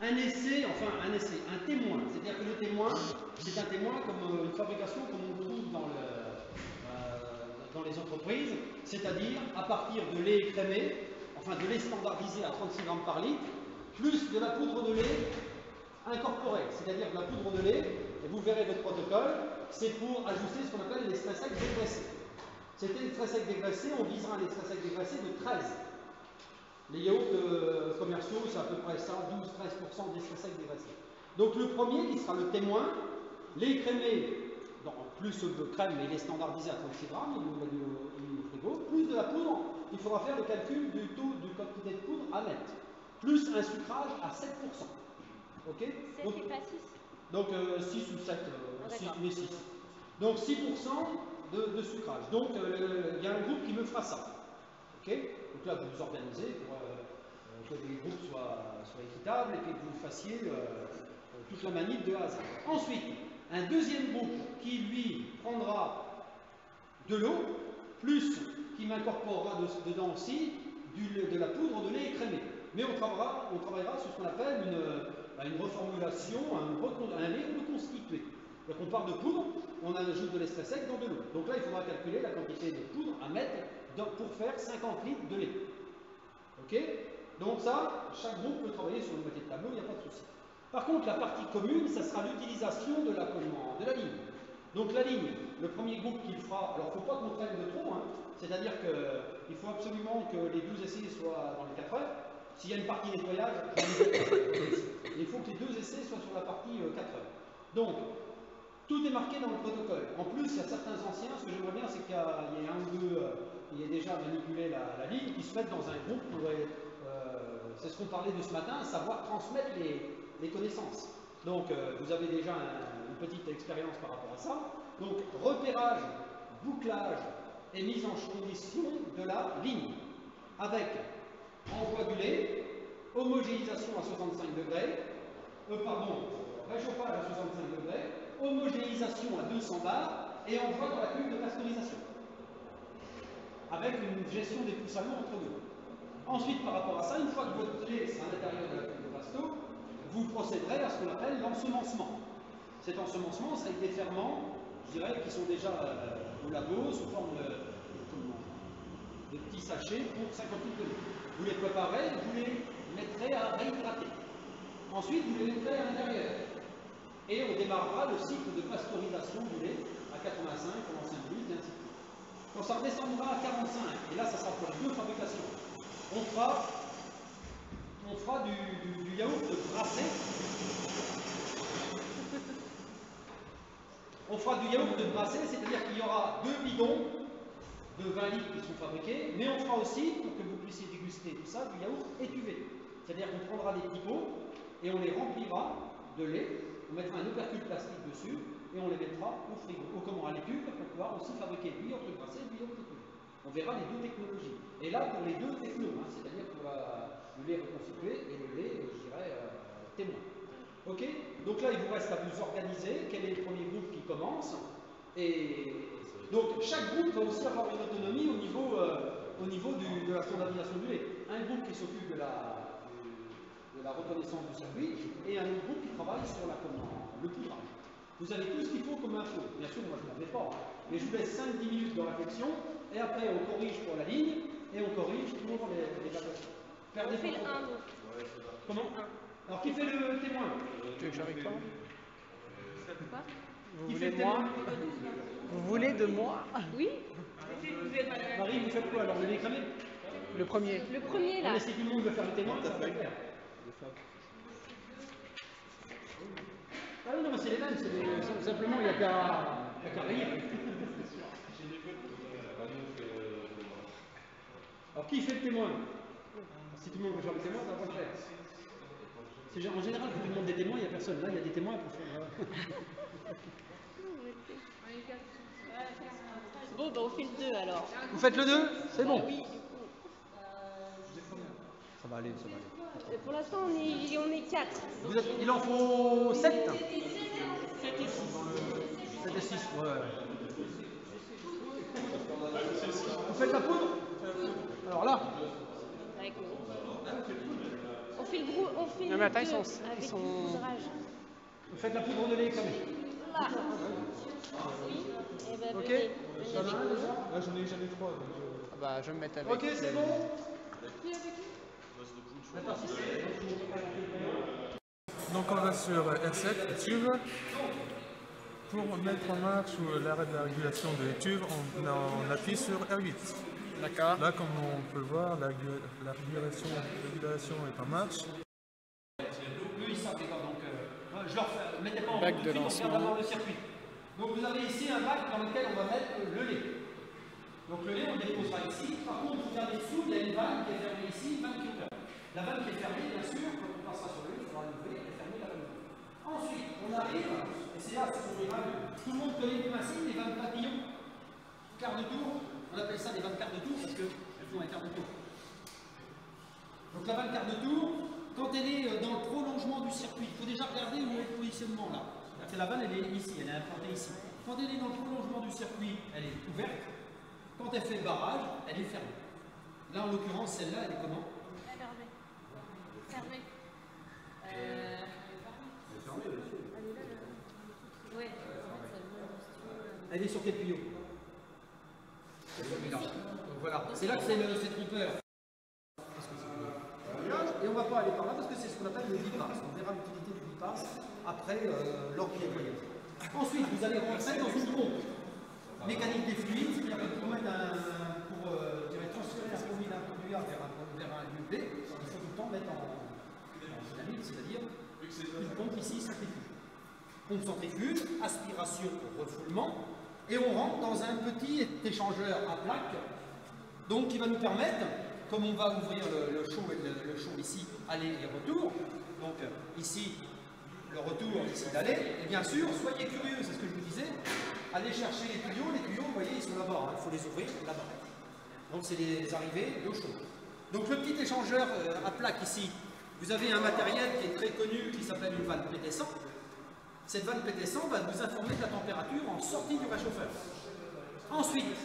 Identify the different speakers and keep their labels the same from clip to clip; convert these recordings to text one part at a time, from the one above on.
Speaker 1: Un essai, enfin un essai, un témoin. C'est-à-dire que le témoin, c'est un témoin comme une fabrication comme on le trouve dans les entreprises, c'est-à-dire à partir de lait écrémé, enfin de lait standardisé à 36 grammes par litre, plus de la poudre de lait incorporée, c'est-à-dire de la poudre de lait, et vous verrez votre protocole, c'est pour ajuster ce qu'on appelle l'extrait sec dégraissé. C'était l'extrait sec dégraissé, on visera un extrait sec dégraissé de 13. Les yaourts commerciaux, c'est à peu près ça, 12-13% d'extrait sec dégraissé. Donc le premier qui sera le témoin, lait crémé, plus de crème, mais il est standardisé à 36 grammes, il nous l'a dit au frigo, plus de la poudre, il faudra faire le calcul du taux de quantité de poudre à mettre, plus un sucrage à 7%. Ok?
Speaker 2: 7 et pas 6.
Speaker 1: Donc 6 ou 7, 6, mais 6. Donc 6% de sucrage. Donc il y a un groupe qui me fera ça. Okay, donc là, vous vous organisez pour que les groupes soient équitables et que vous fassiez toute la manip de A à Z. Ensuite, un deuxième groupe qui, lui, prendra de l'eau, plus qui m'incorporera dedans aussi de la poudre de lait écrémé. Mais on travaillera sur ce qu'on appelle une reformulation, un lait reconstitué. Donc on part de poudre, on ajoute de l'extrait sec dans de l'eau. Donc là, il faudra calculer la quantité de poudre à mettre pour faire 50 litres de lait. Ok? Donc ça, chaque groupe peut travailler sur une moitié de tableau, il n'y a pas de souci. Par contre, la partie commune, ça sera l'utilisation de la ligne. Donc la ligne, le premier groupe qu'il fera, alors il ne faut pas qu'on traîne de trop, hein, c'est-à-dire qu'il faut absolument que les 12 essais soient dans les 4 heures. S'il y a une partie nettoyage, il faut que les 2 essais soient sur la partie 4 heures. Donc, tout est marqué dans le protocole. En plus, il y a certains anciens, ce que j'aimerais bien, c'est qu'il y ait un ou deux qui aient déjà manipulé la ligne, qui se mettent dans un groupe pour, c'est ce qu'on parlait de ce matin, savoir transmettre les connaissances. Donc, vous avez déjà une petite expérience par rapport à ça. Donc, repérage, bouclage et mise en condition de la ligne. Avec envoi du lait, homogénéisation à 65 degrés, réchauffage à 65 degrés, homogénéisation à 200 bars et envoi dans la cuve de pasteurisation. Avec une gestion des pouces à l'eau entre deux. Ensuite, par rapport à ça, une fois que votre lait est à l'intérieur de la cuve de pasto, vous procéderez à ce qu'on appelle l'ensemencement. Cet ensemencement, c'est avec des ferments, je dirais, qui sont déjà au labo, sous forme de petits sachets pour 50 litres de lait. Vous les préparez, vous les mettrez à réhydrater. Ensuite, vous les mettrez à l'intérieur. Et on démarrera le cycle de pasteurisation du lait à 85 pendant 5 minutes, et ainsi de suite. Quand ça redescendra à 45, et là, ça sera pour les deux fabrications, on fera du yaourt brassé. On fera du yaourt brassé, c'est-à-dire qu'il y aura 2 bidons de 20 litres qui sont fabriqués, mais on fera aussi, pour que vous puissiez déguster tout ça, du yaourt étuvé. C'est-à-dire qu'on prendra des petits pots et on les remplira de lait, on mettra un opercule plastique dessus et on les mettra au frigo, à l'étuve, pour pouvoir aussi fabriquer du yaourt brassé et du yaourt étuvé. On verra les deux technologies. Et là, pour les deux technos, hein, c'est-à-dire pour le lait reconstitué et le lait, je dirais, témoin. Ok? Donc là, il vous reste à vous organiser. Quel est le premier groupe qui commence? Et donc, chaque groupe va aussi avoir une autonomie au niveau de la standardisation du lait. Un groupe qui s'occupe de la reconnaissance du circuit et un autre groupe qui travaille sur le poudrage. Vous avez tout ce qu'il faut comme info. Bien sûr, moi je n'en ai pas, hein, mais je vous laisse 5-10 minutes de réflexion et après on corrige pour la ligne et on corrige pour les dates.
Speaker 2: On fait le 1.
Speaker 1: Comment? Alors qui fait le témoin?
Speaker 3: Tu veux que j'arrive pas?
Speaker 2: Quoi?
Speaker 3: Vous voulez de moi? Vous voulez de moi?
Speaker 2: Oui.
Speaker 1: Marie, vous faites quoi alors? Le lait cramé?
Speaker 3: Le premier.
Speaker 2: Le premier là.
Speaker 1: On laisse tout le monde de faire le témoin, ça va faire. Ah oui, non, mais c'est les mêmes, simplement il n'y a qu'à rire. Alors qui fait le témoin? Si tout le monde veut faire le témoin, ça va pas le faire. En général, quand tu demandes des témoins, il n'y a personne. Là, il y a des témoins pour faire.
Speaker 2: Bon, bah on fait le 2 alors.
Speaker 1: Vous faites le 2? C'est bon.
Speaker 2: Oui.
Speaker 3: Ça va aller, ça va aller.
Speaker 2: Pour l'instant, on est 4.
Speaker 1: Il en faut 7?
Speaker 2: 7 et 6.
Speaker 1: 7 et 6, ouais. Vous faites la poudre? Alors là.
Speaker 2: Avec on filme. on fait
Speaker 3: Non,
Speaker 2: les
Speaker 3: mais attends,
Speaker 2: deux
Speaker 3: ils
Speaker 2: avec
Speaker 3: sont...
Speaker 2: le poudrage.
Speaker 1: Vous faites la poudre de lait comme
Speaker 2: Là. Oui. Et ben,
Speaker 1: ok.
Speaker 2: venez
Speaker 1: T'en as
Speaker 2: avec
Speaker 1: un
Speaker 2: nous.
Speaker 1: déjà? Là j'en ai 3.
Speaker 3: Ah bah, je vais me mettre avec.
Speaker 1: Ok, c'est bon.
Speaker 4: Donc on va sur R7, tube. Pour mettre en marche l'arrêt de la régulation des tubes, on appuie sur R8.
Speaker 3: D'accord.
Speaker 4: Là, comme on peut voir, la régulation est en marche.
Speaker 1: Eux ils savent les gars, donc je leur fais, mettez pas en
Speaker 3: Bac
Speaker 1: route
Speaker 3: de
Speaker 1: tout de suite, on regarde
Speaker 3: lancement.
Speaker 1: d'abord le circuit. Donc vous avez ici un bac dans lequel on va mettre le lait. Donc le lait on le déposera ici. Par contre, vous regardez dessous, il y a une vanne qui est fermée ici, une vanne qui est ouverte. La vanne qui est fermée, bien sûr, quand on passera sur le lait, il faudra l'ouvrir et fermer la vanne. Ensuite, on arrive, et c'est là ce les vannes. Tout le monde connaît le principe des vannes papillons. Quart de tour, on appelle ça des vannes quart de tour parce qu'elles font un quart de tour. Donc la vanne quart de tour, quand elle est dans le prolongement du circuit, il faut déjà regarder où est le positionnement là. La vanne elle est ici, elle est implantée ici. Quand elle est dans le prolongement du circuit, elle est ouverte. Quand elle fait le barrage, elle est fermée. Là en l'occurrence, celle-là, elle est comment?
Speaker 2: Fermée. Fermée. Ouais.
Speaker 1: Elle est sur quel tuyau? Celui-là. Donc voilà, c'est là que c'est trompeur. Et on ne va pas aller par là parce que c'est ce qu'on appelle le bypass. On verra l'utilité du bypass après lors du nettoyage. Ensuite, vous allez rentrer dans une pompe mécanique des fluides, c'est-à-dire que pour transférer un produit d'un produit A vers un lieu B, il faut tout le temps mettre en dynamique, c'est-à-dire une pompe ici centrifuge. Pompe centrifuge, aspiration, refoulement, et on rentre dans un petit échangeur à plaques, donc qui va nous permettre, comme on va ouvrir le chaud ici, aller et retour, donc ici le retour, ici d'aller, et bien sûr, soyez curieux, c'est ce que je vous disais, allez chercher les tuyaux, vous voyez, ils sont là-bas, il faut les ouvrir là-bas. Donc c'est les arrivées d'eau chaude. Donc le petit échangeur à plaques ici, vous avez un matériel qui est très connu, qui s'appelle une vanne PT100. Cette vanne PT100 va vous informer de la température en sortie du réchauffeur. Ensuite,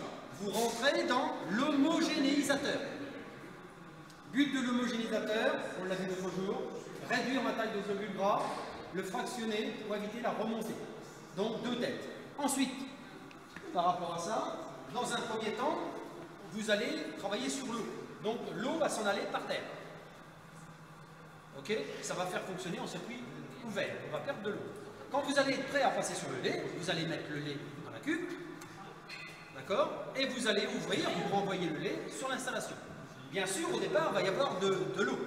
Speaker 1: vous rentrez dans l'homogénéisateur. But de l'homogénéisateur, on l'a vu l'autre jour, réduire la taille des ovules gras, le fractionner pour éviter la remontée. Donc 2 têtes. Ensuite, par rapport à ça, dans un premier temps, vous allez travailler sur l'eau. Donc l'eau va s'en aller par terre. Ok? Ça va faire fonctionner en circuit ouvert. On va perdre de l'eau. Quand vous allez être prêt à passer sur le lait, vous allez mettre le lait dans la cuve. D'accord? Et vous allez ouvrir, vous renvoyer le lait sur l'installation. Bien sûr, au départ, il va y avoir de l'eau.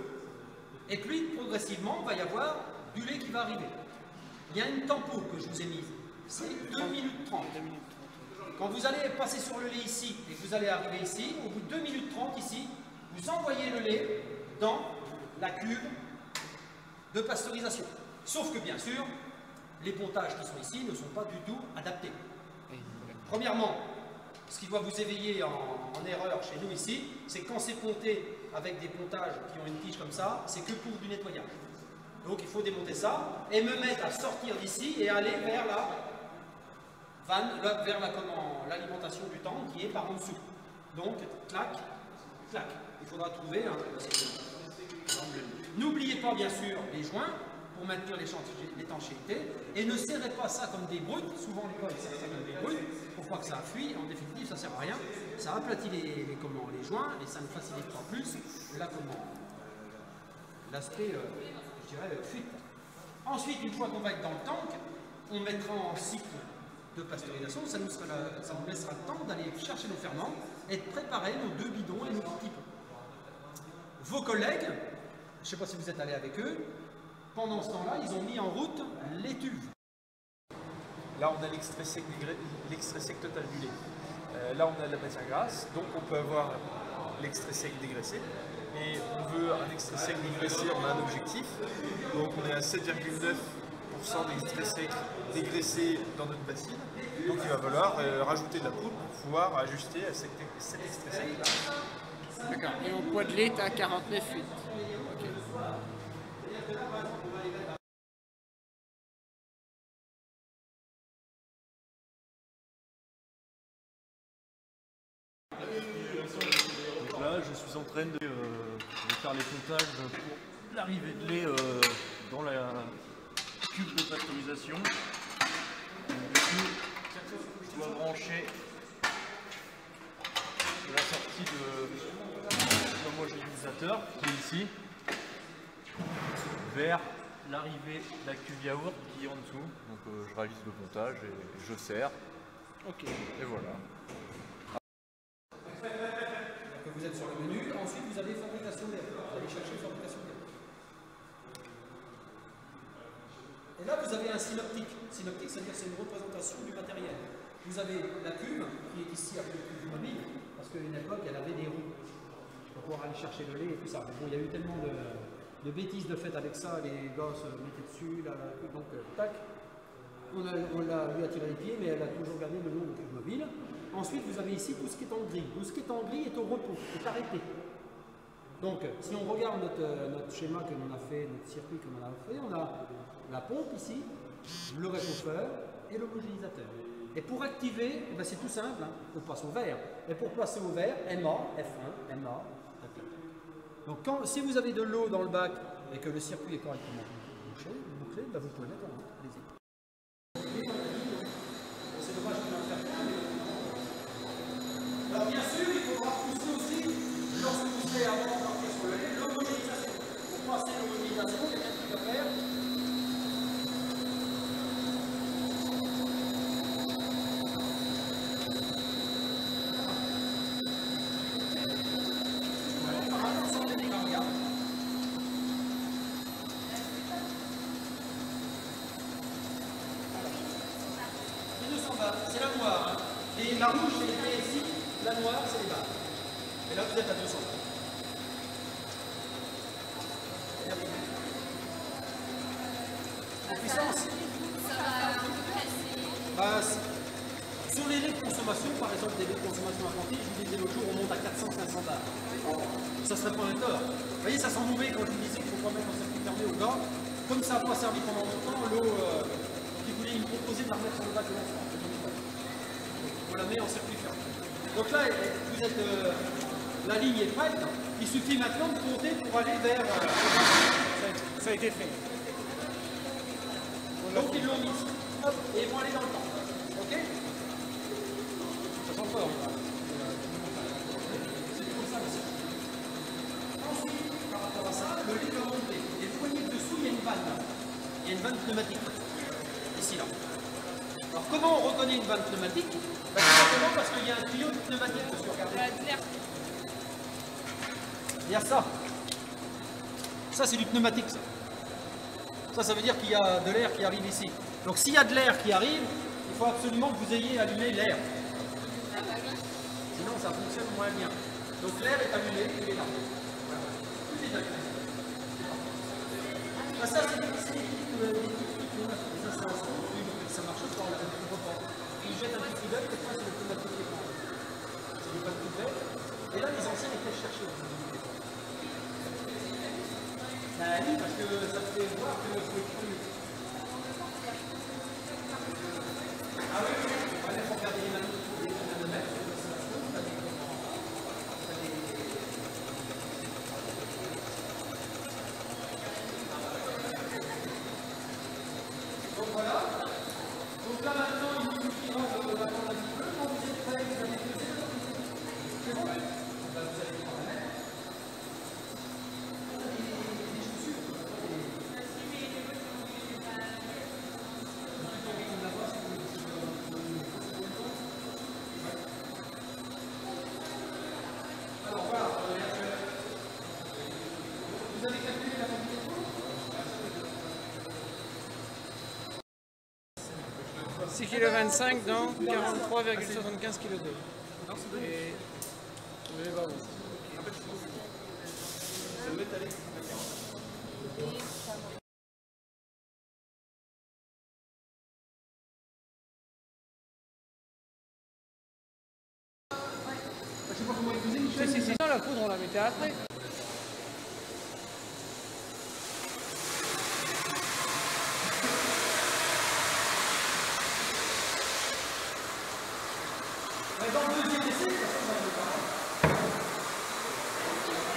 Speaker 1: Et puis, progressivement, il va y avoir du lait qui va arriver. Il y a une tempo que je vous ai mise. C'est 2 minutes 30. Quand vous allez passer sur le lait ici et que vous allez arriver ici, au bout de 2 minutes 30 ici, vous envoyez le lait dans la cuve de pasteurisation. Sauf que bien sûr, les pontages qui sont ici ne sont pas du tout adaptés. Premièrement, ce qui doit vous éveiller en erreur chez nous ici, c'est quand c'est ponté avec des pontages qui ont une tige comme ça, c'est que pour du nettoyage. Donc il faut démonter ça et me mettre à sortir d'ici et aller vers la vanne, vers l'alimentation du tank qui est par en dessous. Donc, clac, clac. Il faudra trouver un... N'oubliez pas bien sûr les joints pour maintenir l'étanchéité et ne serrez pas ça comme des brutes. Souvent les gars ils serrent ça comme des brutes pour pas que ça fuit. En définitive ça sert à rien. Ça aplatit les joints et ça ne facilite pas plus l'aspect je dirais fuite. Ensuite une fois qu'on va être dans le tank, on mettra en cycle de pasteurisation. Ça nous laissera le temps d'aller chercher nos ferments et de préparer nos 2 bidons et nos petits pots. Vos collègues, je ne sais pas si vous êtes allés avec eux, pendant ce temps-là, ils ont mis en route l'étuve.
Speaker 5: Là, on a l'extrait sec total du lait. Là, on a de la matière grasse, donc on peut avoir l'extrait sec dégraissé. Et on veut un extrait sec dégraissé, on a un objectif. Donc on est à 7,9% d'extrait sec dégraissé dans notre bassine. Donc il va falloir rajouter de la poudre pour pouvoir ajuster à cet extrait sec.
Speaker 3: D'accord. Et au poids de lait, tu as 49,8. Okay.
Speaker 6: Donc là, je suis en train de faire les pontages l'arrivée de lait dans la cube de pasteurisation. Donc, du coup, je dois brancher la sortie de l'homogénéisateur qui est ici vers l'arrivée de la cuve yaourt qui est en dessous. Donc je réalise le montage et je sers.
Speaker 1: Ok.
Speaker 6: Et voilà.
Speaker 1: Donc vous êtes sur le menu, ensuite vous avez fabrication d'air. Vous allez chercher fabrication d'air. Et là vous avez un synoptique. Synoptique, c'est-à-dire c'est une représentation du matériel. Vous avez la cuve qui est ici avec le cuve mobile, parce qu'à une époque elle avait des roues pour pouvoir aller chercher le lait et tout ça. Mais bon, il y a eu tellement de bêtises de fait avec ça, les gosses mettaient dessus, donc tac, on l'a lui a tiré les pieds, mais elle a toujours gardé le nom de cuve mobile. Ensuite, vous avez ici tout ce qui est en gris. Tout ce qui est en gris est au repos, est arrêté. Donc, si on regarde notre schéma que l'on a fait, notre circuit que l'on a fait, on a la pompe ici, le réchauffeur et l'homogénéisateur. Et pour activer, eh ben c'est tout simple, hein, on passe au vert. Et pour passer au vert, MA, F1, MA, donc si vous avez de l'eau dans le bac et que le circuit est correctement bouclé, ben vous pouvez mettre en main. Allez-y. C'est dommage de en faire plein. Alors bien sûr, il faudra pousser aussi, lorsque vous serez avant de partir sur le lait, l'homogénéisation. Pour passer l'homogénéisation, quelqu'un qui va faire. C'est la noire. Hein. Et la rouge, c'est les PSI, la noire, c'est les barres. Et là, vous êtes à 200. La puissance. Sur les laits de consommation, par exemple des laits de consommation infantile, je vous disais l'autre jour, on monte à 400-500 bars. Ça serait pas un tort. Vous voyez, ça sent mauvais quand je vous disais qu'il ne faut pas mettre en circuit fermé au gars. Comme ça n'a pas servi pendant longtemps, l'eau, il voulait me proposer de la remettre sur le bac de l'enfant. On la met en circuit fermé. Donc là, vous êtes, la ligne est prête. Il suffit maintenant de compter pour aller vers...
Speaker 3: Ça a été fait.
Speaker 1: Donc ils l'ont mis. Hop, et ils vont aller dans le temps. Ok? Ça sent fort. C'est comme ça aussi. Ensuite, par rapport à ça, le lait va monter. Et vous voyez que dessous, il y a une vanne. Il y a une vanne pneumatique. Ici, là. Alors comment on reconnaît une vanne pneumatique? Tout simplement parce qu'il y a un tuyau de pneumatique dessus. Regardez. Il y a ça. Ça, c'est du pneumatique, ça. Ça veut dire qu'il y a de l'air qui arrive ici. Donc s'il y a de l'air qui arrive, il faut absolument que vous ayez allumé l'air. Sinon, ça fonctionne moins bien. Donc l'air est allumé, il est là. Voilà. Tout est allumé. Ah, ça, c'est des installations. Ça marche pas, on ne peut pas. Ils jettent un petit coup d'œil, quelquefois c'est le pneumatique qui est prend. C'est pas de coup d'œil. Et là, les anciens étaient cherchés. Ça allume parce que ça te fait voir que c'est plus. Ah oui, il faut regarder les manomètres. Donc voilà. Donc là maintenant, il nous suffira d'attendre un petit peu. Quand vous êtes prêts, vous avez posé. C'est bon? Vous allez prendre la main. Alors voilà, vous avez calculé la quantité de eau?
Speaker 3: 6,25 kg dans 43,75 kg d'eau. Et... je vais voir où.
Speaker 1: Je sais pas comment utiliser, Michel.
Speaker 3: Si, la poudre, on la mettait après.
Speaker 1: Dans le deuxième essai,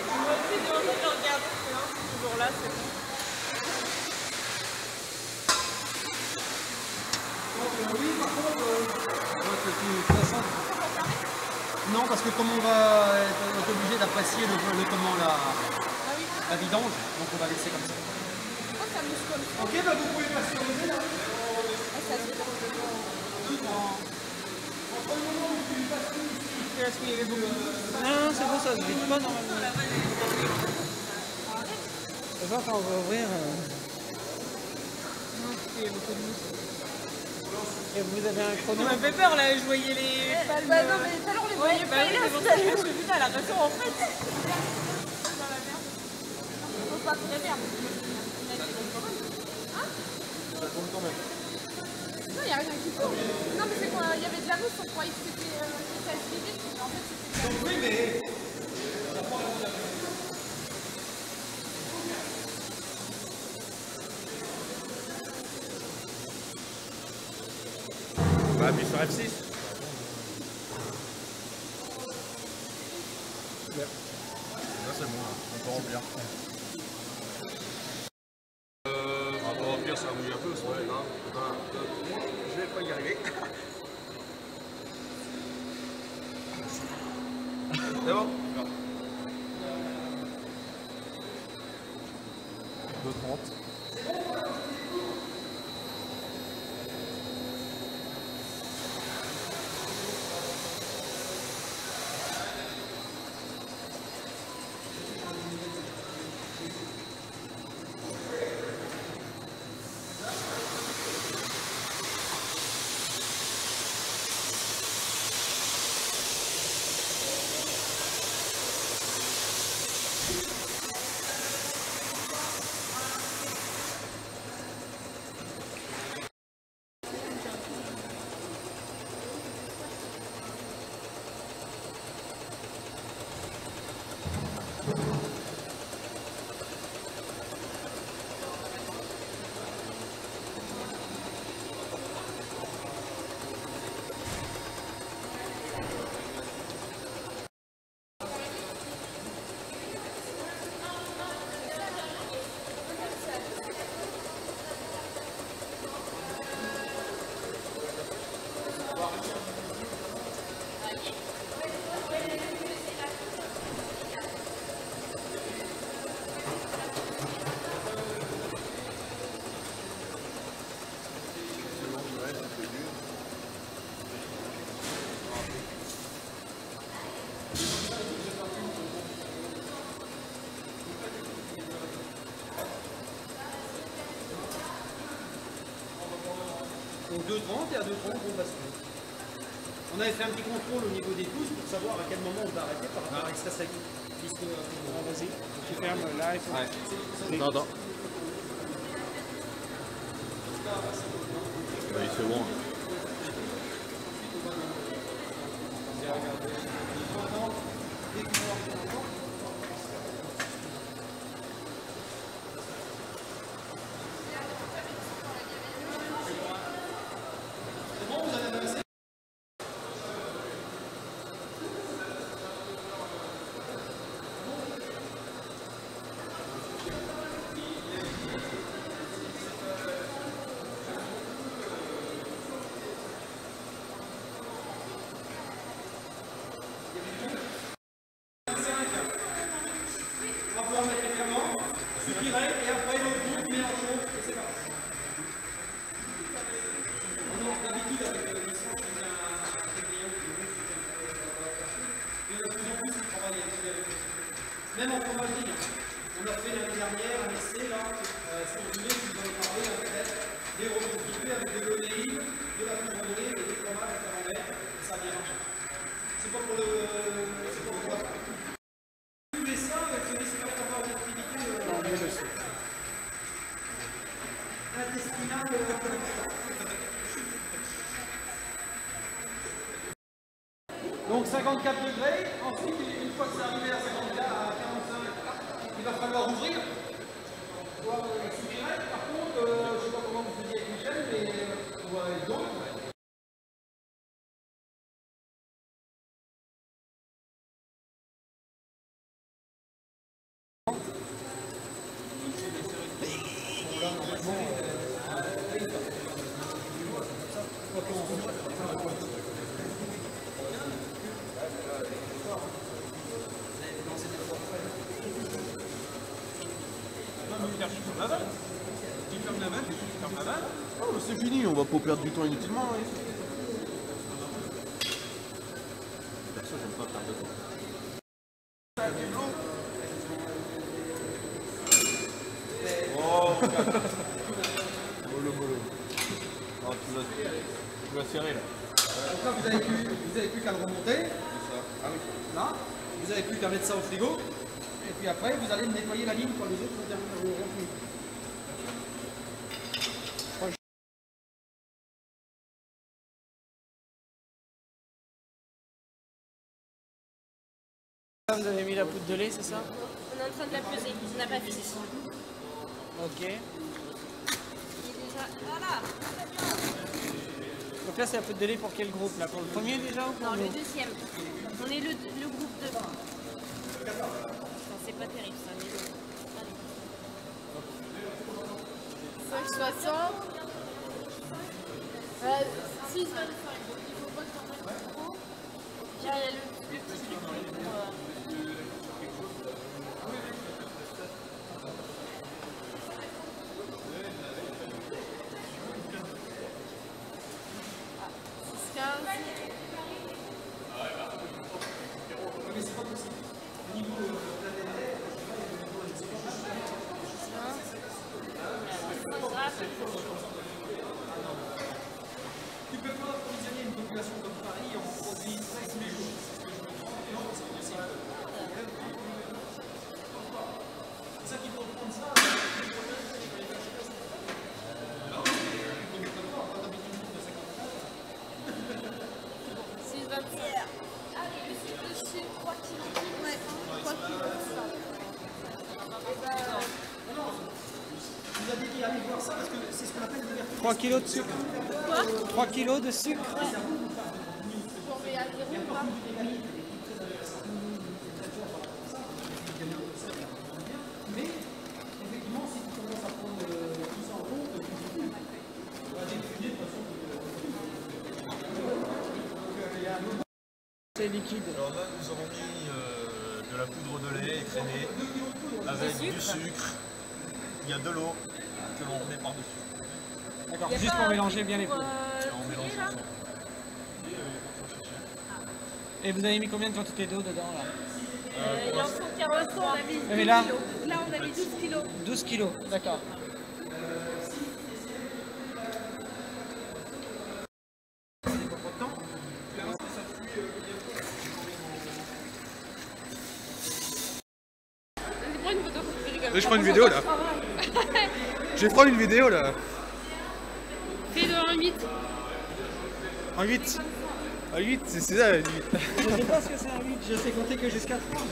Speaker 2: On va plus de regarder, c'est toujours là, c'est
Speaker 1: Non, parce que comme on va être obligé d'apprécier la vidange, donc on va laisser comme ça.
Speaker 2: Oh, ça mousse comme ça.
Speaker 1: Ok, bah vous pouvez pasteuriser là.
Speaker 2: Ah, ça se fait.
Speaker 1: Entre le moment où tu pasteurises, est-ce qu'il y avait beaucoup de mousse?
Speaker 3: Non, c'est bon, ça se vide pas normalement. Ça va quand on va ouvrir. Non, il y a beaucoup de mousse. Et vous avez un chrono?
Speaker 7: Ça m'a fait peur là, je voyais les palmes.
Speaker 2: Bah non, mais tout à l'heure on les voyait pas.
Speaker 7: Bah oui, c'est pour ça que je me suis dit, putain, la raison en fait. Dans la merde.
Speaker 2: Faut pas très bien.
Speaker 6: Ça tourne quand même.
Speaker 2: Non, il n'y a rien qui tourne. Non, mais c'est qu'il y avait de la mousse, on croyait que c'était ça se vidait, mais en fait c'était de la mousse.
Speaker 1: Oui, mais
Speaker 6: On va appuyer sur F6. Là c'est bon, on peut remplir. On va remplir, ça mouille un peu, c'est vrai. 1, 2, 3, je vais pas y arriver. C'est bon?
Speaker 4: 2,30.
Speaker 1: Donc 2,30 et à 2,30 on bascule. On avait fait un petit contrôle au niveau des pouces pour savoir à quel moment on peut arrêter par rapport à extra sec. Puisque,
Speaker 3: Vas-y, tu fermes là. Il faut...
Speaker 6: Ouais. Non, attends. Oui, c'est bon.
Speaker 1: Même en fromagerie, on a fait l'année dernière un essai là, sur du lait, qui nous avait parlé en fait, des reconstitués avec de l'oléine, de la poudre de lait et des fromages à faire et ça a bien marché. C'est pas pour le. C'est pas pour la. Tous les ça, c'est une super avoir une activité intestinale. Donc 54 degrés, ensuite une fois que c'est arrivé à 54, à 45, il va falloir ouvrir. Voir le soupirette. Par contre, je ne sais pas comment vous faisiez avec Michel, mais on va aller d'autres.
Speaker 6: c'est fini, on va pas perdre du temps inutilement. Hein. Perso, j'aime pas perdre de temps. Oh, mollo. Oh, tu vas serrer là.
Speaker 1: Donc là, vous avez plus qu'à le remonter.
Speaker 6: Ah oui.
Speaker 1: Là, vous n'avez plus qu'à mettre ça au frigo. Et puis après, vous allez nettoyer la ligne quand les autres vont terminer.
Speaker 3: Vous avez mis la poudre de lait, c'est ça?
Speaker 7: On est en train de la peser, on n'a pas fini.
Speaker 3: Ok.
Speaker 7: Il est déjà... Voilà.
Speaker 3: Donc là, c'est la poudre de lait pour quel groupe là? Pour le premier déjà ou pour
Speaker 7: Non,
Speaker 3: nous?
Speaker 7: le deuxième. On est le groupe 2. C'est pas terrible ça, mais bon.
Speaker 2: 5,60. 6,25. Il faut pas que j'en mette trop.
Speaker 7: Il y a le petit truc pour...
Speaker 1: Tu peux pas approvisionner une population comme Paris en produits frais tous les jours. C'est ça qu'il faut prendre ça. Vous avez dit allez voir ça parce que c'est ce qu'on appelle le
Speaker 3: 3 kilos de sucre.
Speaker 2: Quoi?
Speaker 3: 3 kilos de sucre.
Speaker 2: On met à zéro ou pas?
Speaker 1: Mais effectivement, si tu commences à prendre tout ça en compte, tu vas définir de toute façon.
Speaker 3: C'est liquide.
Speaker 6: Alors là, nous avons mis de la poudre de lait écrémée avec du sucre. Il y a de l'eau que l'on remet par-dessus.
Speaker 3: D'accord, juste pour mélanger bien les poudres.
Speaker 6: On mélange ensemble.
Speaker 3: Et vous avez mis combien de quantité d'eau dedans là?
Speaker 7: Il en faut 43.
Speaker 2: On a mis 12
Speaker 3: Mais là-
Speaker 2: kilos. Là, on a mis 12 kilos.
Speaker 3: 12 kilos, d'accord.
Speaker 2: Vas-y, prends une photo. Je rigole.
Speaker 4: Je prends une vidéo là. Je vais prendre une vidéo là.
Speaker 2: Fais de 1,8.
Speaker 4: En 8. En 8, c'est ça, 8.
Speaker 3: Je sais pas ce que c'est un 8.
Speaker 1: Je sais compter que jusqu'à 3.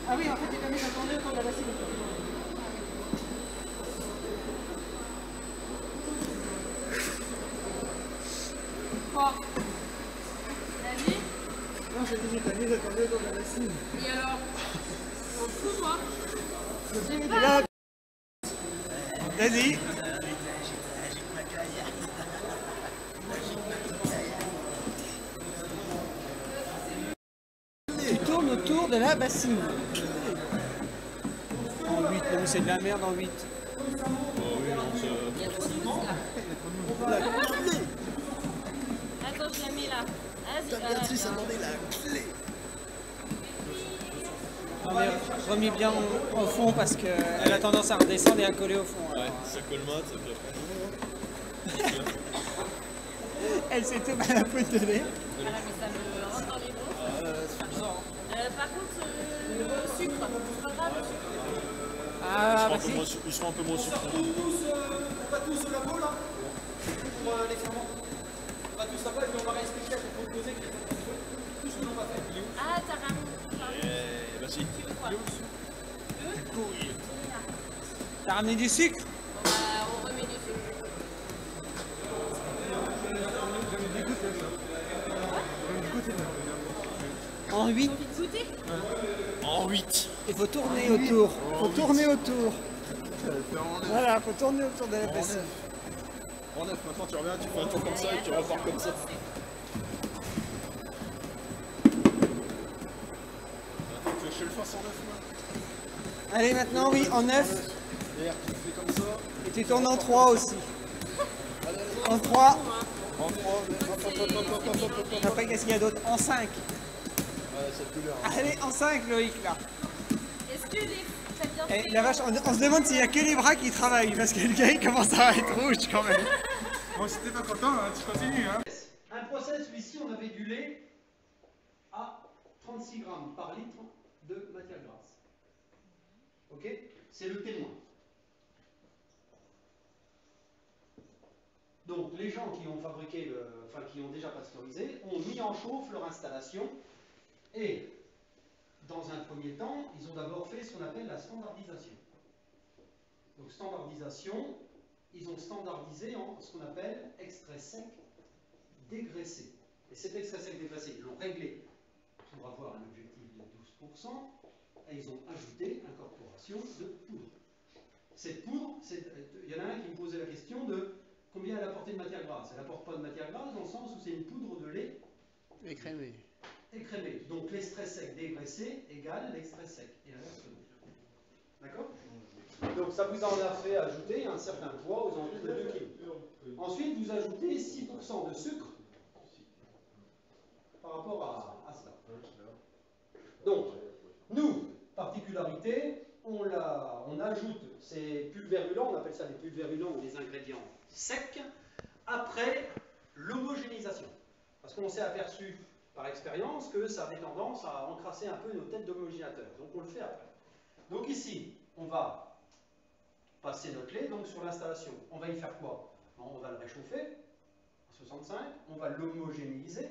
Speaker 1: Ah oui, en fait, il t'a mis à tourner autour de la bassine.
Speaker 2: Quoi? T'as vu?
Speaker 1: Non, j'ai dit, t'as mis à tourner autour de la bassine.
Speaker 2: Et alors? On fout, toi?
Speaker 3: Vas-y. Tu tournes autour de la bassine. En 8, non, c'est de la merde en 8.
Speaker 7: Attends, je la mets là. Vas-y,
Speaker 3: Non, mais remis bien au fond parce qu'elle a tendance à redescendre et à coller au fond.
Speaker 6: Ouais, ça colmate, ça fait après.
Speaker 3: Elle s'est tout à la poudre de lait.
Speaker 7: Voilà, mais ça me rentre dans les mots. Par contre, le sucre, c'est pas grave, le sucre.
Speaker 3: Ah, bah si.
Speaker 6: Ils seront un peu moins sucrés.
Speaker 1: On va tous au labo là pour les ferments. On va tous là-bas et puis on va réexpliquer à ton proposé tout ce que l'on va faire. Il est où?
Speaker 7: Ah, t'as raison.
Speaker 6: Bah si.
Speaker 3: T'as ramené du sucre?
Speaker 7: Bon, bah, on remet du sucre.
Speaker 3: En 8.
Speaker 7: Envie de goûter?
Speaker 6: En 8.
Speaker 3: Il faut tourner autour. Faut tourner autour. Voilà, faut tourner autour de la bassine.
Speaker 6: En 9, maintenant tu reviens, tu fais un tour comme ça et tu repars comme ça. Attends, tu veux que je le fasse en 9 moi?
Speaker 3: Allez, maintenant, oui, en 9.
Speaker 6: Et
Speaker 5: L'air, tu fais comme ça.
Speaker 3: Et tu tournes en 3 aussi. En 3.
Speaker 5: En 3,
Speaker 3: Après, qu'est-ce qu'il y a d'autre? En 5.
Speaker 5: cette couleur.
Speaker 3: Allez, en 5, Loïc, là.
Speaker 7: Est-ce que les... t'as bien
Speaker 3: Et
Speaker 7: fait,
Speaker 3: la vache, on se demande s'il n'y a que les bras qui travaillent, parce que le gars, il commence à être rouge quand même.
Speaker 4: Bon, si t'es pas content, hein, tu continues. Hein.
Speaker 1: Un process, celui-ci, on avait du lait à 36 grammes par litre de matière grasse. Ok? C'est le témoin. Donc, les gens qui ont fabriqué, qui ont déjà pasteurisé, ont mis en chauffe leur installation et, dans un premier temps, ils ont d'abord fait ce qu'on appelle la standardisation. Donc, standardisation, ils ont standardisé en ce qu'on appelle extrait sec dégraissé. Et cet extrait sec dégraissé, ils l'ont réglé pour avoir un objectif de 12%, et ils ont ajouté incorporation de poudre. Cette poudre, il y en a un qui me posait la question de combien elle apportait de matière grasse. Elle n'apporte pas de matière grasse dans le sens où c'est une poudre de lait
Speaker 3: Écrémé.
Speaker 1: écrémé. Donc l'extrait sec dégraissé égale l'extrait sec. Et inversement. D'accord? Donc ça vous en a fait ajouter un certain poids aux environs de 2 kg. Ensuite, vous ajoutez 6% de sucre par rapport à cela. Donc, nous, particularité, on ajoute ces pulvérulents, on appelle ça des pulvérulents ou des ingrédients secs, après l'homogénéisation. Parce qu'on s'est aperçu par expérience que ça avait tendance à encrasser un peu nos têtes d'homogénéateurs. Donc on le fait après. Donc ici, on va passer notre lait donc, sur l'installation. On va y faire quoi? On va le réchauffer à 65, on va l'homogénéiser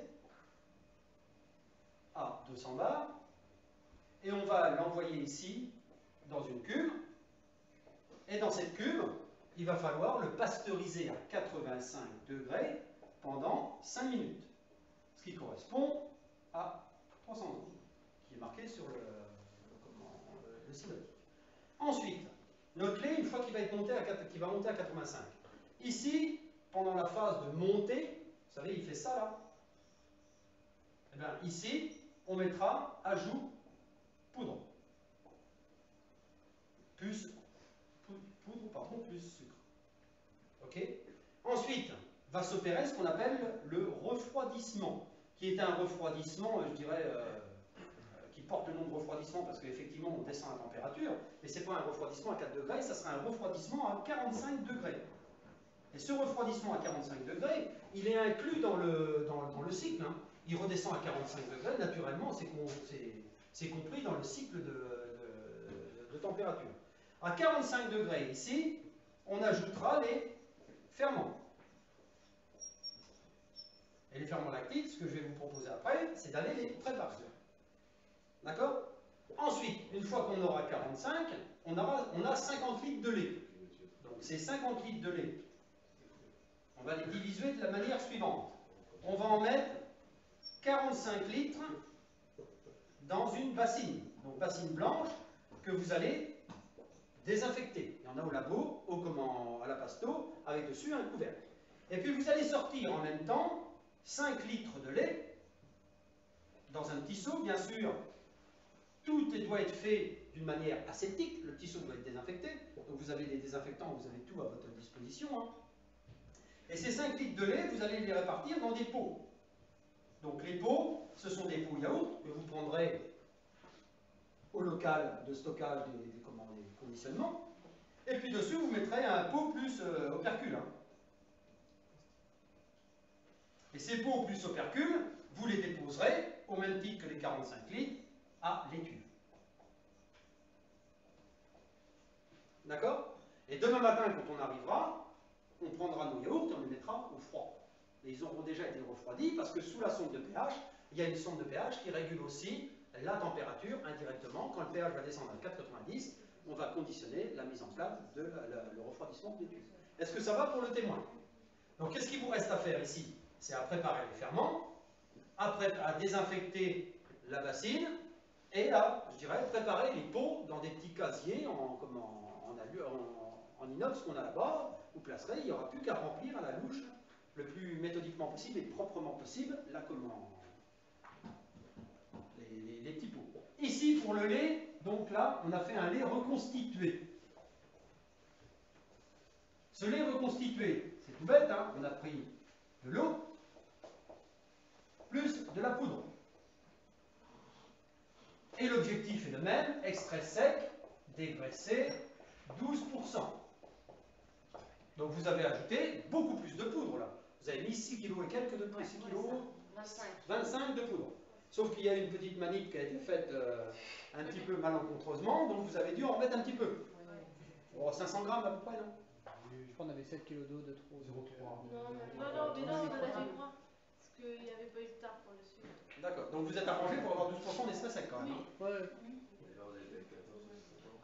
Speaker 1: à 200 bars, et on va l'envoyer ici, dans une cuve, et dans cette cuve, il va falloir le pasteuriser à 85 degrés pendant 5 minutes, ce qui correspond à 300 secondes, qui est marqué sur le synoptique. Ensuite, notre lait, une fois qu'il va monter à 85, ici, pendant la phase de montée, vous savez, il fait ça là, et bien ici, on mettra ajout poudre. Plus sucre. Ok? Ensuite, va s'opérer ce qu'on appelle le refroidissement, qui est un refroidissement, je dirais, qui porte le nom de refroidissement parce qu'effectivement on descend la température, mais ce n'est pas un refroidissement à 4 degrés, ça sera un refroidissement à 45 degrés. Et ce refroidissement à 45 degrés, il est inclus dans le cycle. Hein. Il redescend à 45 degrés, naturellement, c'est compris dans le cycle de température. À 45 degrés ici, on ajoutera les ferments. Et les ferments lactiques, ce que je vais vous proposer après, c'est d'aller les préparer. D'accord? Ensuite, une fois qu'on aura 45, on a 50 litres de lait. Donc ces 50 litres de lait, on va les diviser de la manière suivante. On va en mettre 45 litres dans une bassine. Donc bassine blanche que vous allez désinfecter. Il y en a au labo, à la pasto, avec dessus un couvercle. Et puis vous allez sortir en même temps 5 litres de lait dans un petit seau, bien sûr. Tout doit être fait d'une manière aseptique. Le petit seau doit être désinfecté. Donc vous avez des désinfectants, vous avez tout à votre disposition. Hein. Et ces 5 litres de lait, vous allez les répartir dans des pots. Donc les pots, ce sont des pots yaourt que vous prendrez au local de stockage des conditionnements. Et puis dessus, vous mettrez un pot plus opercule. Hein. Et ces pots plus opercule, vous les déposerez, au même titre que les 45 litres, à l'étuve. D'accord? Et demain matin, quand on arrivera, on prendra nos yaourts et on les mettra au froid. Et ils auront déjà été refroidis parce que sous la sonde de pH, il y a une sonde de pH qui régule aussi la température indirectement. Quand le pH va descendre à 4,90, on va conditionner la mise en place de le refroidissement des tubes. Est-ce que ça va pour le témoin? Donc qu'est-ce qu'il vous reste à faire ici? C'est à préparer les ferments, à désinfecter la bassine et à, je dirais, préparer les pots dans des petits casiers en inox qu'on a là-bas. Vous placerez, il n'y aura plus qu'à remplir à la louche le plus méthodiquement possible et proprement possible les petits pots. Ici, pour le lait, donc là, on a fait un lait reconstitué. Ce lait reconstitué, c'est tout bête, hein, on a pris de l'eau plus de la poudre. Et l'objectif est le même, extrait sec, dégraissé, 12%. Donc vous avez ajouté beaucoup plus de poudre là. Vous avez mis 6 kg et quelques de poudre, 6 kg 25 de poudre. Sauf qu'il y a une petite manip qui a été faite un petit peu malencontreusement, donc vous avez dû en remettre un petit peu. Oh, 500 grammes à peu près, non?
Speaker 3: Je crois qu'on avait 7 kg d'eau de trop. 0,3.
Speaker 7: Non, mais non, on en avait moins. Parce qu'il n'y avait pas eu de tarte pour le sucre.
Speaker 1: D'accord, donc vous êtes arrangé pour avoir 12% d'extrait sec quand même.
Speaker 7: Oui.
Speaker 1: Hein.
Speaker 3: Ouais.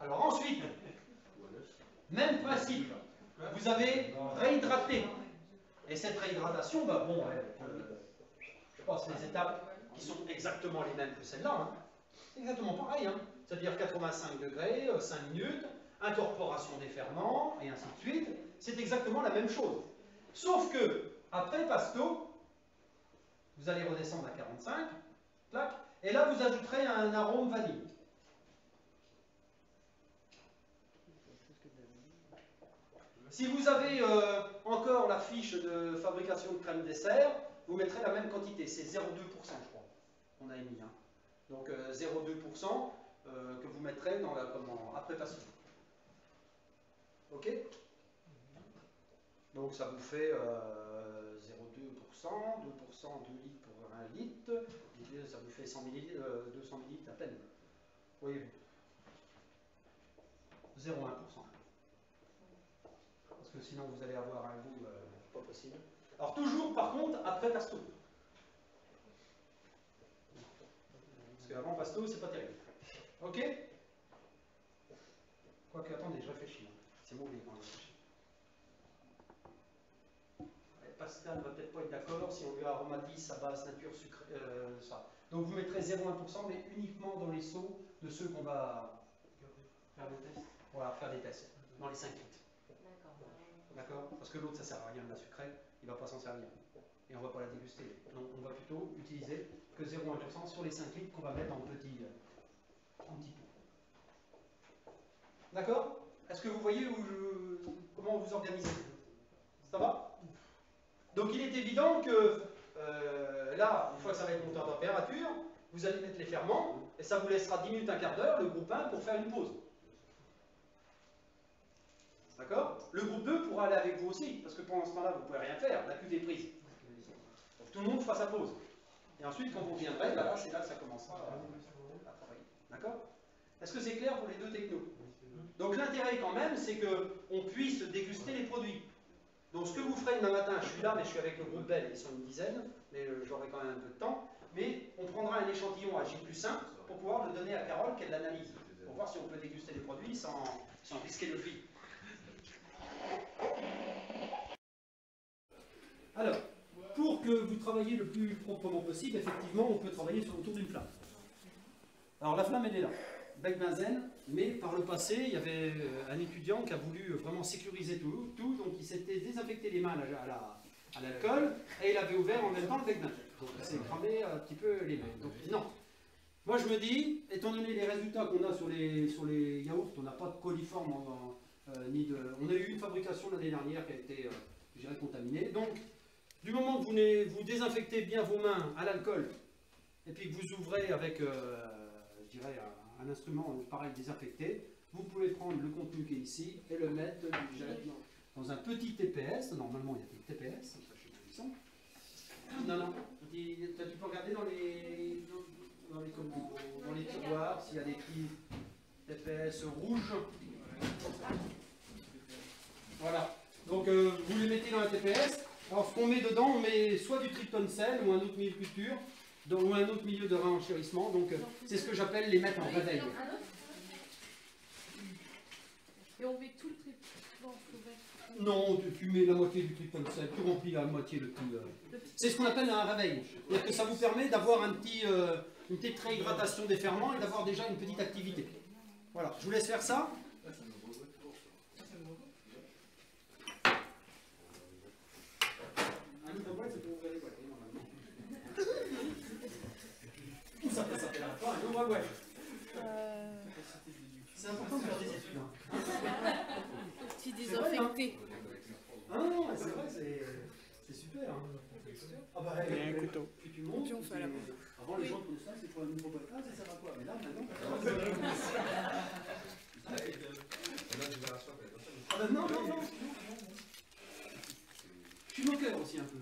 Speaker 1: Alors ensuite, même principe, vous avez réhydraté. Et cette réhydratation, bah bon, je passe les étapes qui sont exactement les mêmes que celle-là. Hein. C'est exactement pareil. Hein. C'est-à-dire 85 degrés, 5 minutes, incorporation des ferments, et ainsi de suite. C'est exactement la même chose. Sauf que, après Pasto, vous allez redescendre à 45, clac, et là vous ajouterez un arôme vanille. Si vous avez encore la fiche de fabrication de crème dessert, vous mettrez la même quantité, c'est 0,2% je crois, on a émis. Hein. Donc 0,2% que vous mettrez dans la, après Pasto. Ok? Donc ça vous fait 0,2%, 2%, 2 litres pour 1 litre, ça vous fait 100 ml, 200 ml à peine. Oui, 0,1%. Parce que sinon vous allez avoir un goût pas possible. Alors toujours par contre après Pasto. Parce qu'avant Pasto c'est pas terrible. Ok? Quoique attendez, je réfléchis. C'est mauvais quand je réfléchis. Pascal ne va peut-être pas être d'accord si on lui aromatise sa base nature sucrée. Ça. Donc vous mettrez 0,1% mais uniquement dans les seaux de ceux qu'on va faire des tests. Voilà, faire des tests. Dans les 5 litres. D'accord. Parce que l'autre ça sert à rien de la sucrée, il ne va pas s'en servir. Et on ne va pas la déguster. Donc on va plutôt utiliser que 0,1% sur les 5 litres qu'on va mettre en petit pot. D'accord? Est-ce que vous voyez comment vous organisez? Ça va? Donc il est évident que là, une fois que ça va être monté en température, vous allez mettre les ferments et ça vous laissera 10 minutes, un quart d'heure, le groupe 1 pour faire une pause. D'accord? Le groupe 2 pourra aller avec vous aussi, parce que pendant ce temps-là, vous ne pouvez rien faire, la cuve est prise. Donc tout le monde fera sa pause. Et ensuite, quand vous reviendrez, bah là, c'est là que ça commencera à travailler. D'accord? Est-ce que c'est clair pour les deux technos? Donc l'intérêt quand même, c'est qu'on puisse déguster les produits. Donc ce que vous ferez demain matin, je suis là, mais je suis avec le groupe Bell, ils sont une dizaine, mais j'aurai quand même un peu de temps, mais on prendra un échantillon à J+1 pour pouvoir le donner à Carole qu'elle l'analyse, pour voir si on peut déguster les produits sans risquer le prix. Alors, pour que vous travailliez le plus proprement possible, effectivement, on peut travailler autour d'une flamme. Alors la flamme, elle est là. Bec benzène, mais par le passé, il y avait un étudiant qui a voulu vraiment sécuriser tout, donc il s'était désinfecté les mains à l'alcool, et il avait ouvert en même temps le bec benzène. Donc il s'est cramé un petit peu les mains. Donc non. Moi je me dis, étant donné les résultats qu'on a sur les yaourts, on n'a pas de coliforme, ni de... On a eu une fabrication l'année dernière qui a été, je dirais, contaminée. Donc, du moment que vous désinfectez bien vos mains à l'alcool, et puis que vous ouvrez avec, je dirais, un instrument pareil désinfecté, vous pouvez prendre le contenu qui est ici et le mettre dans un petit TPS. Normalement, il y a des TPS, ça, je sais pas où ils sont. Non, tu peux regarder dans les tiroirs s'il y a des petits TPS rouges. Voilà. Donc, vous les mettez dans un TPS. Alors, ce qu'on met dedans, on met soit du tryptone sel ou un autre milieu de culture, ou un autre milieu de renchérissement. Donc, c'est ce que j'appelle les mettre en réveil.
Speaker 2: Et on met tout le trip.
Speaker 1: Non, tu mets la moitié du tryptone sel, tu remplis la moitié de tout. C'est ce qu'on appelle un réveil. C'est-à-dire que ça vous permet d'avoir une petite réhydratation des ferments et d'avoir déjà une petite activité. Voilà, je vous laisse faire ça. Un livre boîte, c'est pour ouvrir les boîtes, normalement. Ça s'appelle pas un livre boîte. C'est important de faire des études.
Speaker 7: Tu désinfecté.
Speaker 1: c'est vrai, c'est super. Hein. Ah bah,
Speaker 3: Il y a un couteau.
Speaker 1: Puis tu montes.
Speaker 2: Puis on fait à la main.
Speaker 1: Avant, les gens comme ça, c'est pour un micro-podcast, ça sert à quoi? Mais là, maintenant. Ah bah non. Je suis moqueur aussi un peu.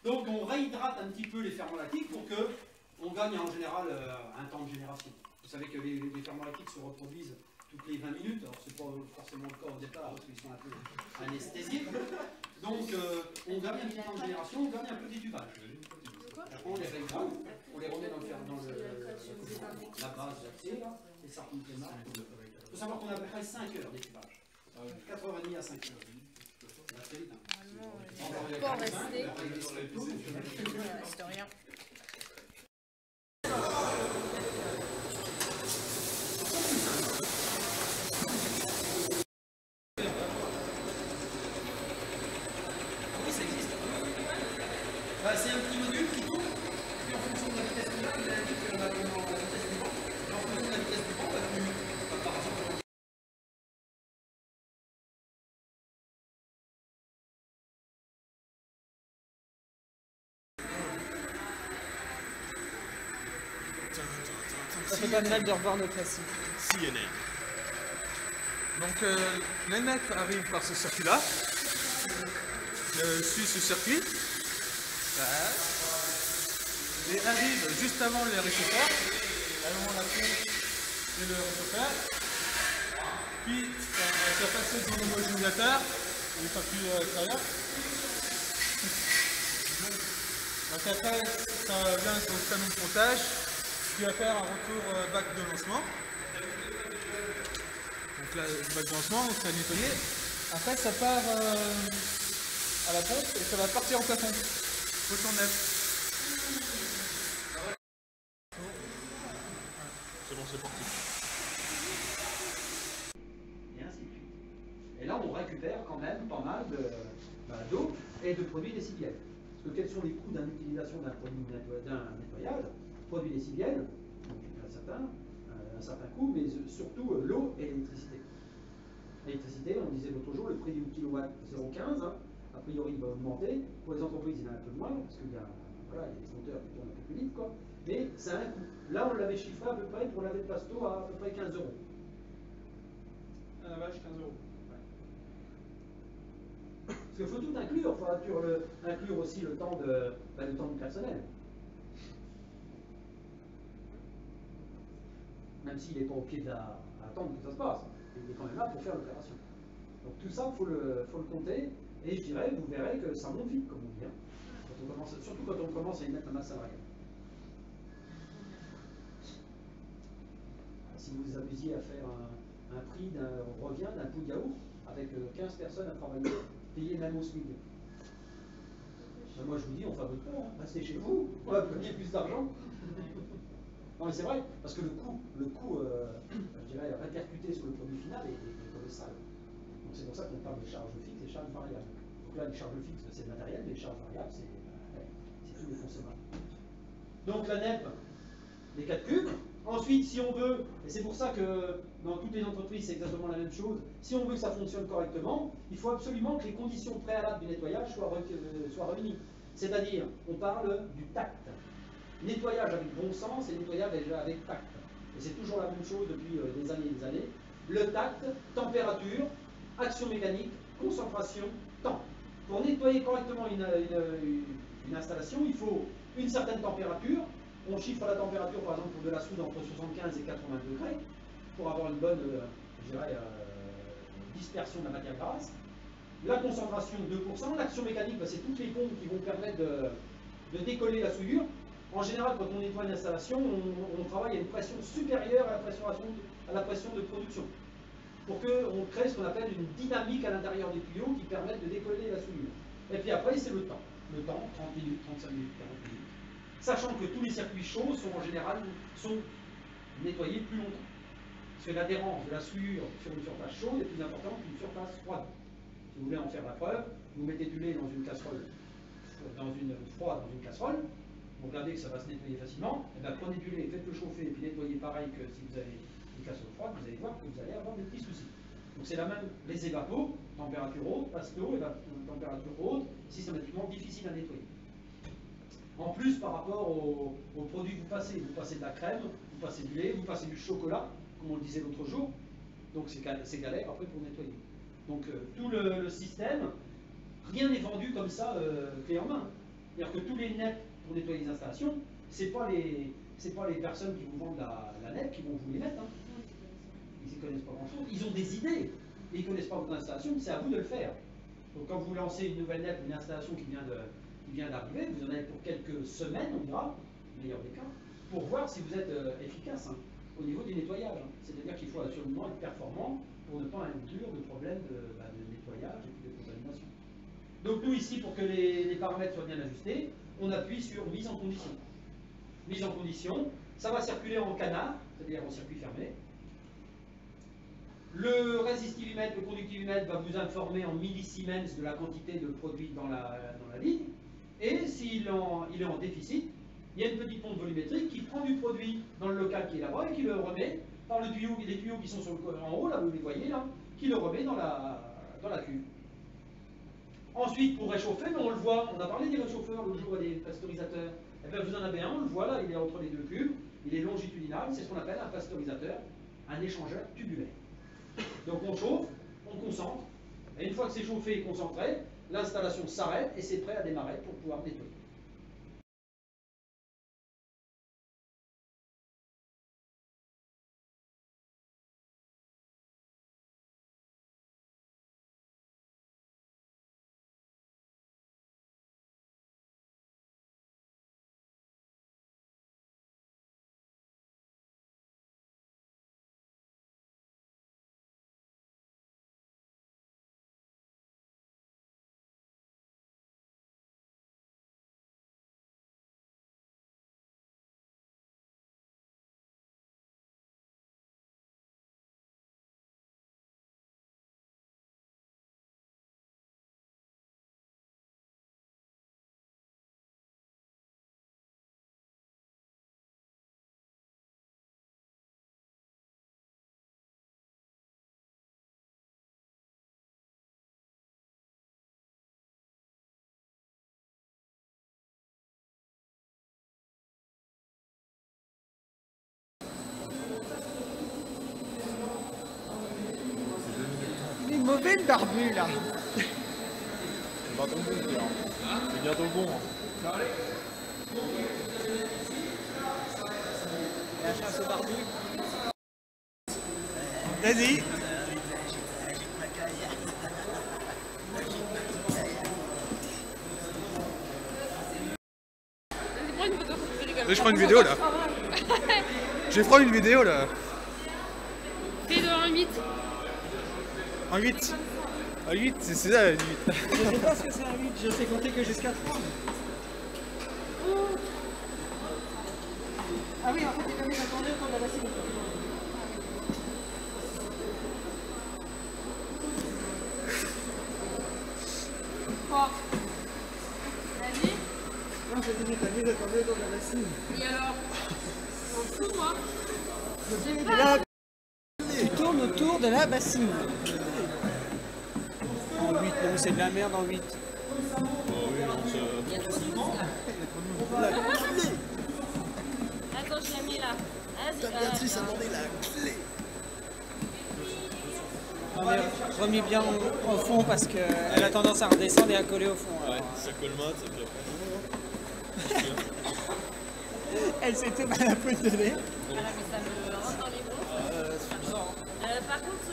Speaker 1: Donc on réhydrate un petit peu les ferments lactiques pour que on gagne en général un temps de génération. Vous savez que les ferments lactiques se reproduisent toutes les 20 minutes, alors c'est pas forcément le cas au départ parce qu'ils sont un peu anesthésiés. Donc on gagne un petit temps de génération, on gagne un peu d'étuvage. Après on les réhydrate, on les remet dans la base lactée, et ça remonte les marques. Il faut savoir qu'on a à peu près 5 heures d'étuvage. 4h30 à 5 heures. Ça très vite.
Speaker 2: Pas rester. C'est rien.
Speaker 1: Oui, ça existe. Bah, c'est un petit module qui tourne, puis en fonction de la vitesse du vent, il indique la vitesse du vent. Et en fonction de la vitesse du vent, par exemple.
Speaker 3: Ça fait pas de mal de revoir nos classiques.
Speaker 6: CNN.
Speaker 4: Donc les nets arrivent par ce circuit-là, suit ce circuit, et arrivent juste avant les réchauffeurs, avant la pompe et le réchauffeur, puis ça passe dans l'homogénéateur, une fois plus extérieur. Donc après ça vient sur le canon de pontage, qui va faire un retour bac de lancement. Donc là, le bac de lancement, on va nettoyer. Après, ça part à la pompe et ça va partir en plafond. Photon neuf.
Speaker 6: C'est bon, c'est parti.
Speaker 1: Et ainsi de suite. Et là, on récupère quand même pas mal d'eau et de produits décibels. Parce que quels sont les coûts d'utilisation d'un produit d'un nettoyage? Produits décibels, donc un certain coût, mais surtout l'eau et l'électricité. L'électricité, on disait l'autre jour, le prix du kilowatt 0,15, a priori il va augmenter. Pour les entreprises, il y en a un peu moins, parce qu'il y a des moteurs qui tournent un peu plus vite, quoi. Mais ça a un coût. Là, on l'avait chiffré à peu près pour laver de pasto à peu près 15 euros.
Speaker 5: Un lavage 15 euros.
Speaker 1: Parce qu'il faut tout inclure, il faut inclure aussi le temps du personnel. Même s'il n'est pas au pied à attendre que ça se passe, il est quand même là pour faire l'opération. Donc tout ça, il faut le compter, et je dirais, vous verrez que ça monte vite, comme on dit, hein, surtout quand on commence à y mettre la masse salariale. Si vous vous amusiez à faire un prix d'un revient d'un pot de yaourt, avec 15 personnes à travailler, payées même au SMIC. Moi je vous dis, on fabrique pas, hein. Restez chez vous, on va gagner plus d'argent. Non mais c'est vrai, parce que le coût je dirais, répercuté sur le produit final est colossal. Donc c'est pour ça qu'on parle de charges fixes et charges variables. Donc là, les charges fixes, c'est le matériel, mais les charges variables, c'est tous les fonctionnements. Donc la NEP, les 4 cubes. Ensuite, si on veut, et c'est pour ça que dans toutes les entreprises, c'est exactement la même chose, si on veut que ça fonctionne correctement, il faut absolument que les conditions préalables du nettoyage soient réunies. C'est-à-dire, on parle du tact. Nettoyage avec bon sens et nettoyage avec tact. Et c'est toujours la même chose depuis des années et des années. Le tact, température, action mécanique, concentration, temps. Pour nettoyer correctement une installation, il faut une certaine température. On chiffre la température, par exemple, pour de la soude entre 75 et 80 degrés, pour avoir une bonne dispersion de la matière grasse. La concentration, 2%. L'action mécanique, c'est toutes les pompes qui vont permettre de décoller la souillure. En général, quand on nettoie une installation, on travaille à une pression supérieure à la pression de production, pour qu'on crée ce qu'on appelle une dynamique à l'intérieur des tuyaux qui permettent de décoller la souillure. Et puis après, c'est le temps. Le temps, 30 minutes, 35 minutes, 40 minutes. Sachant que tous les circuits chauds sont en général nettoyés plus longtemps. Parce que l'adhérence de la souillure sur une surface chaude est plus importante qu'une surface froide. Si vous voulez en faire la preuve, vous mettez du lait dans une casserole, dans une casserole, vous regardez que ça va se nettoyer facilement, et bien prenez du lait, faites-le chauffer, et puis nettoyez pareil que si vous avez une casserole froide, vous allez voir que vous allez avoir des petits soucis. Donc c'est la même, les évapos, température haute, passe l'eau, température haute, systématiquement difficile à nettoyer. En plus, par rapport aux produits que vous passez de la crème, vous passez du lait, vous passez du chocolat, comme on le disait l'autre jour, donc c'est galère après pour nettoyer. Donc tout le système, rien n'est vendu comme ça, clé en main. C'est-à-dire que tous les nets pour nettoyer les installations, c'est pas les personnes qui vous vendent la net qui vont vous les mettre. Hein. Ils n'y connaissent pas grand-chose. Ils ont des idées, mais ils ne connaissent pas votre installation, c'est à vous de le faire. Donc quand vous lancez une nouvelle net, une installation qui vient d'arriver, vous en avez pour quelques semaines, on dira, meilleur des cas, pour voir si vous êtes efficace hein, au niveau du nettoyage. Hein. C'est-à-dire qu'il faut absolument être performant pour ne pas inclure de problèmes de nettoyage et de contamination. Donc nous ici, pour que les paramètres soient bien ajustés, on appuie sur mise en condition. Mise en condition, ça va circuler en canard, c'est-à-dire en circuit fermé. Le résistivimètre, le conductivimètre va vous informer en millisiemens de la quantité de produit dans la ligne. Et s'il est en déficit, il y a une petite pompe volumétrique qui prend du produit dans le local qui est là-bas et qui le remet par les tuyaux qui sont en haut, là vous les voyez là, qui le remet dans la cuve. Ensuite, pour réchauffer, on le voit, on a parlé des réchauffeurs l'autre jour, des pasteurisateurs. Et bien, vous en avez un, on le voit là, il est entre les deux cubes, il est longitudinal, c'est ce qu'on appelle un pasteurisateur, un échangeur tubulaire. Donc on chauffe, on concentre, et une fois que c'est chauffé et concentré, l'installation s'arrête et c'est prêt à démarrer pour pouvoir nettoyer.
Speaker 3: Mauvais le barbu là.
Speaker 6: C'est pas ton bon, Pierre. C'est bientôt bon.
Speaker 3: La chasse au barbu. Vas-y.
Speaker 4: Je prends une vidéo là. Je vais prendre une vidéo là.
Speaker 2: Fais dans un 8.
Speaker 4: En 8. En 8, c'est ça la 8.
Speaker 3: Je sais pas ce que c'est un 8, je sais compter que jusqu'à 3. Ah oui, en fait, il permet d'attendre autour de la bassine.
Speaker 2: 3. Vas-y.
Speaker 3: Non, c'est dit, t'as mis d'attendre autour de la bassine.
Speaker 2: Et alors? On s'en fout, moi.
Speaker 3: Là, tu tournes autour de la bassine. En 8, non, c'est de la merde en 8.
Speaker 7: Attends, je l'ai mis là. Vas-y.
Speaker 8: Béatrice a demandé la clé.
Speaker 3: On est remis bien au fond parce qu'elle a tendance à redescendre et à coller au fond.
Speaker 6: Ouais, ça colmate et puis après.
Speaker 3: Elle s'est tout mal à peu de lait.
Speaker 7: Voilà, mais ça me rentre dans les bras. C'est bizarre. Par contre,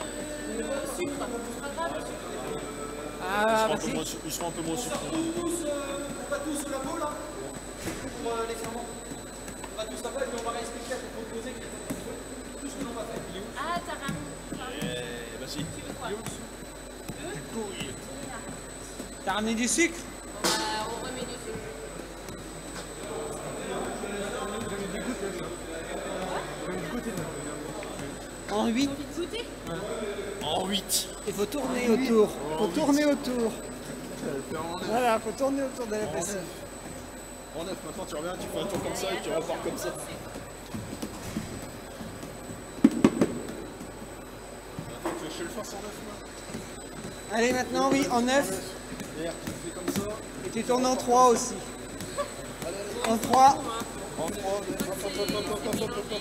Speaker 7: le sucre, c'est pas grave le sucre.
Speaker 3: Ah,
Speaker 6: Ils seront un peu moins sucrés.
Speaker 1: On va tous au labo là pour l'examen. On va tous là-bas et puis on va réexpliquer à tes proposés tout ce que l'on va faire.
Speaker 7: Ah, t'as ramené.
Speaker 6: Bah si.
Speaker 7: Tu veux quoi?
Speaker 3: t'as ramené du sucre?
Speaker 7: Bon, bah, on remet du sucre.
Speaker 3: En 8.
Speaker 7: Goûter?
Speaker 6: En 8.
Speaker 3: Il faut tourner autour. Faut tourner autour. Voilà, faut tourner autour de la bassine.
Speaker 6: En 9, maintenant tu reviens, tu fais un tour comme ça et tu repars comme ça. je vais le faire sur 9 mois.
Speaker 3: Allez, maintenant, oui, en 9.
Speaker 6: Merde, tu fais comme ça.
Speaker 3: Et tu tournes en 3 aussi. En 3.
Speaker 6: En 3,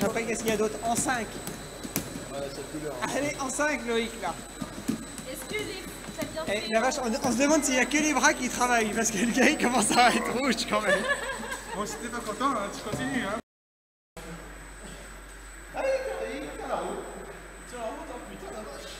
Speaker 3: Après, qu'est-ce qu'il y a d'autre? En 5.
Speaker 6: ouais, cette couleur.
Speaker 3: Allez, en 5, Loïc, là.
Speaker 7: Est-ce que t'as bien
Speaker 3: Eh,
Speaker 7: fait
Speaker 3: la vache, on se demande s'il n'y a que les bras qui travaillent, parce que le gars, il commence à être rouge quand même.
Speaker 4: Bon, si t'es pas content, hein, tu continues. Hein.
Speaker 6: Allez, tiens la route. Tiens la route, hein, putain la vache.